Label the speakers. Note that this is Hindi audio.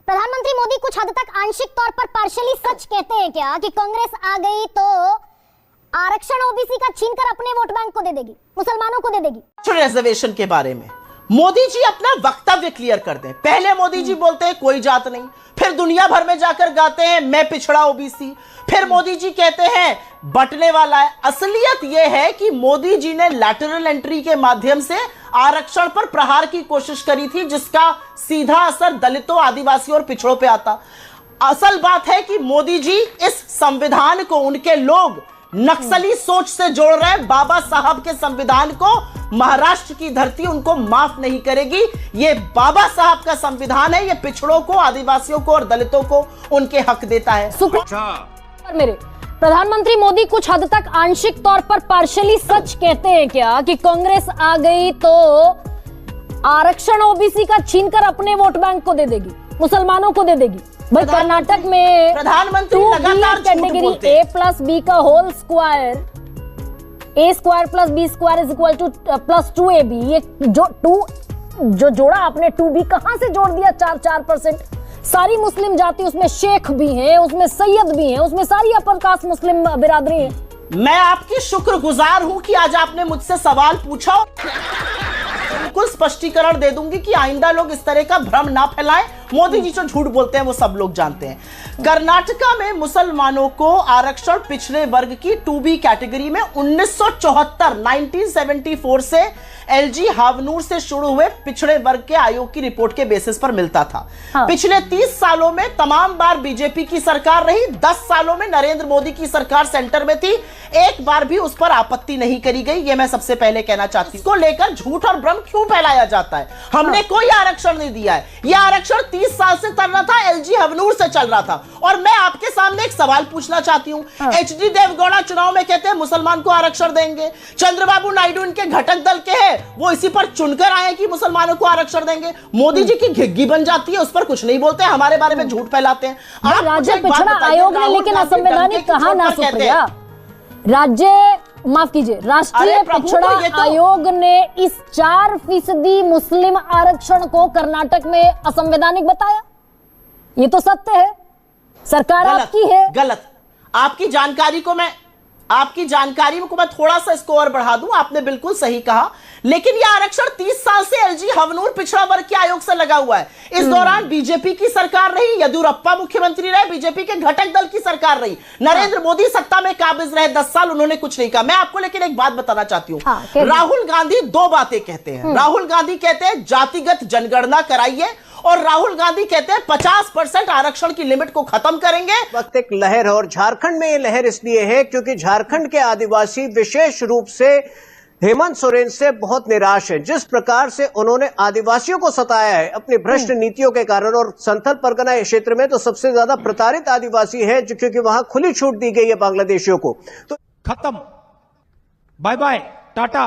Speaker 1: प्रधानमंत्री मोदी कुछ हद तक आंशिक तौर पर पार्शियली सच कहते हैं क्या कि कांग्रेस आ गई तो आरक्षण ओबीसी का छीनकर अपने वोट बैंक को दे देगी, मुसलमानों को दे देगी।
Speaker 2: रिजर्वेशन के बारे में मोदी जी अपना वक्तव्य क्लियर कर दें। पहले मोदी जी बोलते हैं कोई जात नहीं, फिर दुनिया भर में जाकर गाते हैं मैं पिछड़ा ओबीसी, फिर मोदी जी कहते हैं बंटने वाला है। असलियत यह है कि मोदी जी ने लैटरल एंट्री के माध्यम से आरक्षण पर प्रहार की कोशिश करी थी, जिसका सीधा असर दलितों, आदिवासियों और पिछड़ों पे आता। असल बात है कि मोदी जी इस संविधान को, उनके लोग नक्सली सोच से जोड़ रहे हैं। बाबा साहब के संविधान को महाराष्ट्र की धरती उनको माफ नहीं करेगी। ये बाबा साहब का संविधान है, ये पिछड़ों को, आदिवासियों को और दलितों को उनके हक देता है।
Speaker 3: मेरे प्रधानमंत्री मोदी कुछ हद तक आंशिक तौर पर पार्शियली सच कहते हैं क्या कि कांग्रेस आ गई तो आरक्षण ओबीसी का छीनकर अपने वोट बैंक को दे देगी, मुसलमानों को दे देगी। भाई कर्नाटक में
Speaker 2: प्रधानमंत्री लगातार
Speaker 3: कैटेगरी ए प्लस बी का whole square, A square plus B square is equal to plus 2ab, ये जो जोड़ा आपने 2b कहां से जोड़ दिया? 4% सारी मुस्लिम जाति, उसमें शेख भी हैं, उसमें सैयद भी हैं, उसमें सारी अपर कास्ट मुस्लिम बिरादरी है।
Speaker 2: मैं आपकी शुक्रगुजार हूं कि आज आपने मुझसे सवाल पूछा। बिल्कुल स्पष्टीकरण दे दूंगी कि आइंदा लोग इस तरह का भ्रम ना फैलाएं। मोदी जी जो झूठ बोलते हैं वो सब लोग जानते हैं। कर्नाटका में मुसलमानों को आरक्षण पिछड़े वर्ग की 2B कैटेगरी में 1974 से एलजी हावनूर से शुरू हुए पिछड़े वर्ग के आयोग की रिपोर्ट के बेसिस पर मिलता था। हाँ। पिछले 30 सालों में तमाम बार बीजेपी की सरकार रही, 10 सालों में नरेंद्र मोदी की सरकार सेंटर में थी, एक बार भी उस पर आपत्ति नहीं करी गई। ये मैं सबसे पहले कहना चाहती हूं। इसको लेकर झूठ और भ्रम क्यों फैलाया जाता है? हमने कोई आरक्षण नहीं दिया है। यह आरक्षण 30 साल से चल रहा था, एलजी हावनूर से चल रहा था। और मैं आपके सामने एक सवाल पूछना चाहती हूं। एचडी देवगौड़ा चुनाव में कहते हैं मुसलमान को आरक्षण देंगे, चंद्रबाबू नायडू इनके घटक दल के हैं, वो इसी पर चुनकर आए कि मुसलमानों को आरक्षण देंगे। मोदी जी की घिग्गी बन जाती है, उस पर कुछ नहीं बोलते, हमारे बारे में झूठ फैलाते हैं।
Speaker 3: राज्य पिछड़ा आयोग ने लेकिन असंवैधानिक कहा ना सुप्रिया, माफ कीजिए, राष्ट्रीय पिछड़ा आयोग ने इस 4% मुस्लिम आरक्षण को कर्नाटक में असंवैधानिक बताया। ये तो सत्य है, सरकार आपकी है।
Speaker 2: गलत। आपकी जानकारी को मैं थोड़ा सा इसको और बढ़ा दूं। आपने बिल्कुल सही कहा, लेकिन यह आरक्षण 30 साल से एलजी हावनूर पिछड़ा वर्ग के आयोग से लगा हुआ है। इस दौरान बीजेपी की सरकार रही, येदियुरप्पा मुख्यमंत्री रहे, बीजेपी के घटक दल की सरकार रही, नरेंद्र मोदी सत्ता में काबिज रहे 10 साल, उन्होंने कुछ नहीं कहा। मैं आपको लेकिन एक बात बताना चाहती हूं। राहुल गांधी 2 बातें कहते हैं। राहुल गांधी कहते हैं जातिगत जनगणना कराइए, और राहुल गांधी कहते हैं 50% आरक्षण की लिमिट को खत्म करेंगे।
Speaker 4: वक्त एक लहर है, और झारखंड में ये लहर इसलिए है क्योंकि झारखंड के आदिवासी विशेष रूप से हेमंत सोरेन से बहुत निराश है। जिस प्रकार से उन्होंने आदिवासियों को सताया है अपनी भ्रष्ट नीतियों के कारण, और संथल परगना क्षेत्र में तो सबसे ज्यादा प्रताड़ित आदिवासी है, क्योंकि वहां खुली छूट दी गई है बांग्लादेशियों को। तो
Speaker 5: खत्म, बाय बाय, टाटा।